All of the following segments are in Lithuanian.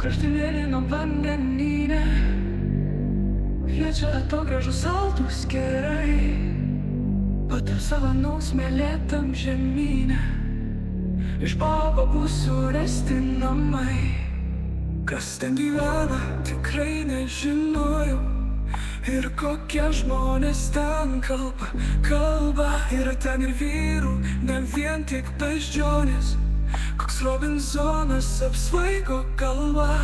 kraštinėliniam vandenyne kviečia atogražų saldūs kerai, patar savo smėlėtam žemyne. Iš babo bus suresti namai. Kas ten gyvena, tikrai nežinojau. Ir kokie žmonės ten kalba. Yra ten ir vyrų, ne vien tik beždžionės. Koks Robinzonas apsvaigo galva.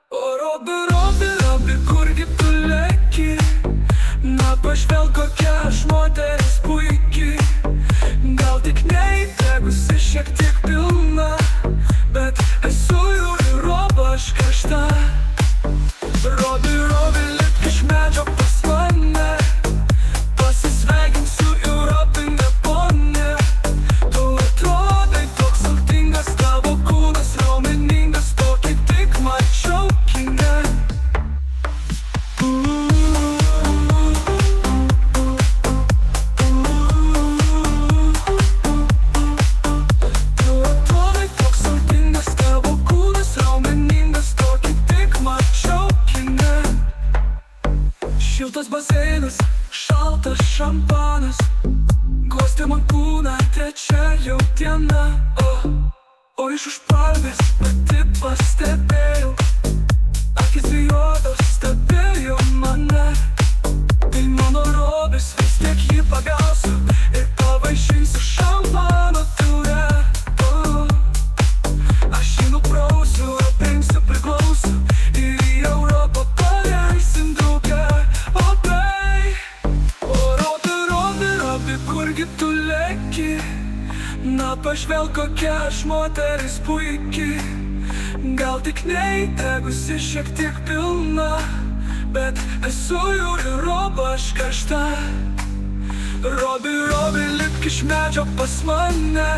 O Robi, kurgi tu leki? Na pažvelk, kokia aš moteris puiki. Gal tik neįdegusi, šiek tiek pilna, bet esu jūroba, aš karšta. Robi, lipk iš medžio pas mane. Pasisveikink su europine ponia. Tu atrodai toks sultingas, tavo kūnas raumeningas, tokį tik mačiau kine. Šiltas baseinas, šaltas šampanas, glostė man kūną, trečia jau diena. O iš užpalvės pati pastebėjau, akis juodos stebėjo mane. Tai mano Robis, vis tiek jį pagausiu ir pavaišinsiu šampano taure. Aš jį nuprausiu, apengsiu, priglausiu ir į Europą paleisim drauge. Kurgi tu leki? Na pažvelk, kokia aš moteris puiki. Gal tik neįdegusi, šiek tiek pilna, bet esu jūroba, aš karšta. Robi, lipk iš medžio pas mane.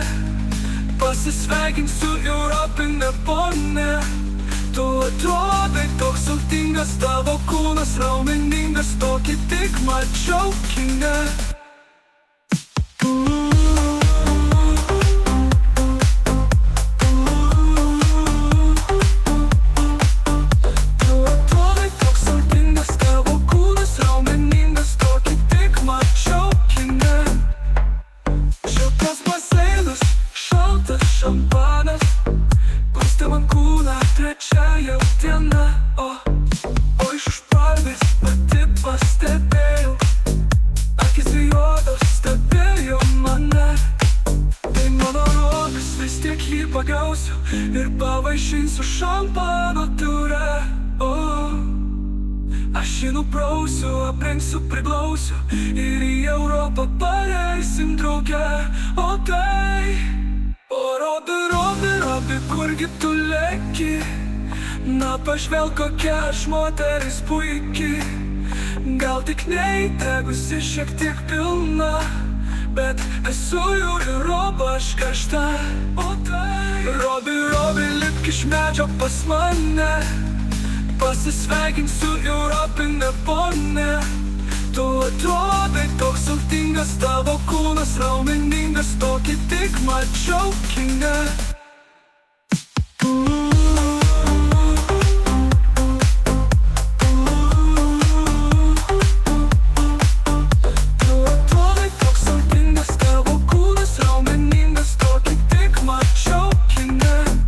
Pasisveikink su europine ponia. Tu atrodai toks sultingas, tavo kūnas raumeningas, tokį tik mačiau kine. Šampanas, glostė man kūną, trečia jau diena. O iš užpalvės pati pastebėjau, akis juodos stebėjo mane. Tai mano Robis, vis tiek jį pagausiu ir pavaišinsiu šampano taure. Aš jį nuprausiu, aprengsiu, priglausiu ir į Europą paleisim drauge. O Robi, kurgi tu leki? Na pažvelk, kokia aš moteris puiki. Gal tik neįdegusi, šiek tiek pilna, bet esu jūroba, aš karšta. Robi, lipk iš medžio pas mane. Pasisveikink su europine ponia. Tu atrodai toks sultingas, tavo kūnas raumeningas, tokį tik mačiau kine.